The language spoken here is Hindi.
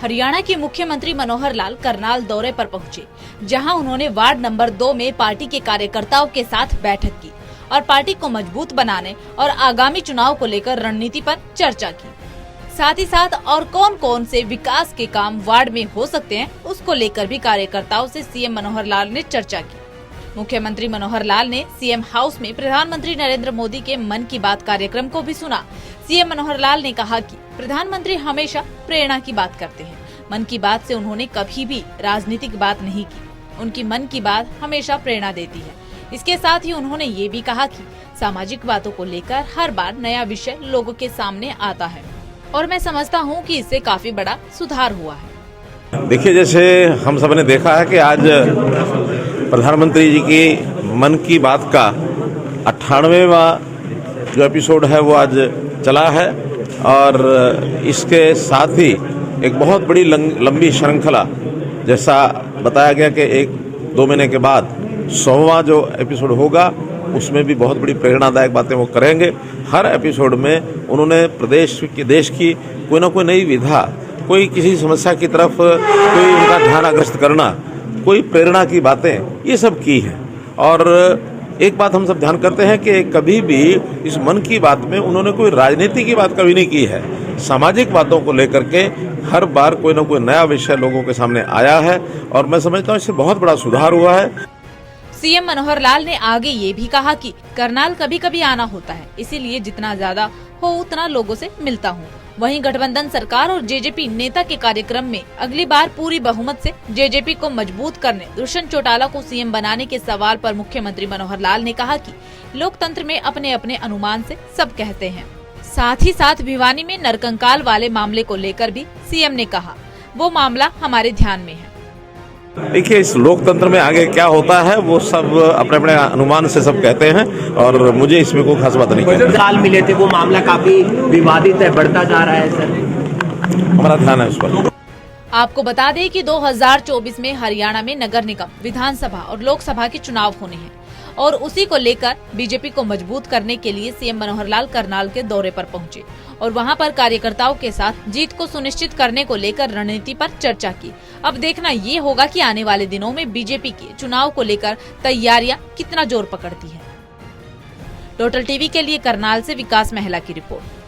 हरियाणा के मुख्यमंत्री मनोहर लाल करनाल दौरे पर पहुंचे, जहां उन्होंने वार्ड नंबर 2 में पार्टी के कार्यकर्ताओं के साथ बैठक की और पार्टी को मजबूत बनाने और आगामी चुनाव को लेकर रणनीति पर चर्चा की। साथ ही साथ और कौन कौन से विकास के काम वार्ड में हो सकते हैं, उसको लेकर भी कार्यकर्ताओं से सीएम मनोहर लाल ने चर्चा की। मुख्यमंत्री मनोहर लाल ने सीएम हाउस में प्रधानमंत्री नरेंद्र मोदी के मन की बात कार्यक्रम को भी सुना। सीएम मनोहर लाल ने कहा कि प्रधानमंत्री हमेशा प्रेरणा की बात करते हैं। मन की बात से उन्होंने कभी भी राजनीतिक बात नहीं की। उनकी मन की बात हमेशा प्रेरणा देती है। इसके साथ ही उन्होंने ये भी कहा कि सामाजिक बातों को लेकर हर बार नया विषय लोगों के सामने आता है और मैं समझता हूँ कि इससे काफी बड़ा सुधार हुआ है। देखिए, जैसे हम सब ने देखा है कि आज प्रधानमंत्री जी की मन की बात का 98वां जो एपिसोड है वो आज चला है और इसके साथ ही एक बहुत बड़ी लंबी श्रृंखला, जैसा बताया गया कि 1-2 महीने के बाद 100वां जो एपिसोड होगा उसमें भी बहुत बड़ी प्रेरणादायक बातें वो करेंगे। हर एपिसोड में उन्होंने प्रदेश की, देश की कोई ना कोई नई विधा, कोई किसी समस्या की तरफ कोई उनका ध्यान आकर्षित करना, कोई प्रेरणा की बातें, ये सब की हैं। और एक बात हम सब ध्यान करते हैं कि कभी भी इस मन की बात में उन्होंने कोई राजनीति की बात कभी नहीं की है। सामाजिक बातों को लेकर के हर बार कोई ना कोई नया विषय लोगों के सामने आया है और मैं समझता हूँ इससे बहुत बड़ा सुधार हुआ है। सीएम मनोहर लाल ने आगे ये भी कहा कि करनाल कभी कभी आना होता है, इसीलिए जितना ज्यादा हो उतना लोगों से मिलता हूँ। वहीं गठबंधन सरकार और जेजेपी नेता के कार्यक्रम में अगली बार पूरी बहुमत से जेजेपी को मजबूत करने दुष्यंत चौटाला को सीएम बनाने के सवाल पर मुख्यमंत्री मनोहर लाल ने कहा कि लोकतंत्र में अपने अपने अनुमान से सब कहते हैं। साथ ही साथ भिवानी में नरकंकाल वाले मामले को लेकर भी सीएम ने कहा वो मामला हमारे ध्यान में है। देखिए, इस लोकतंत्र में आगे क्या होता है वो सब अपने अपने अनुमान से सब कहते हैं और मुझे इसमें कोई खास बात नहीं कहना। साल मिले थे, वो मामला काफी विवादित है, बढ़ता जा रहा है सर, हमारा ध्यान है उस पर। आपको बता दें कि 2024 में हरियाणा में नगर निगम, विधानसभा और लोकसभा के चुनाव होने हैं और उसी को लेकर बीजेपी को मजबूत करने के लिए सीएम मनोहर लाल करनाल के दौरे पर पहुंचे और वहां पर कार्यकर्ताओं के साथ जीत को सुनिश्चित करने को लेकर रणनीति पर चर्चा की। अब देखना ये होगा कि आने वाले दिनों में बीजेपी के चुनाव को लेकर तैयारियां कितना जोर पकड़ती है। टोटल टीवी के लिए करनाल से विकास महला की रिपोर्ट।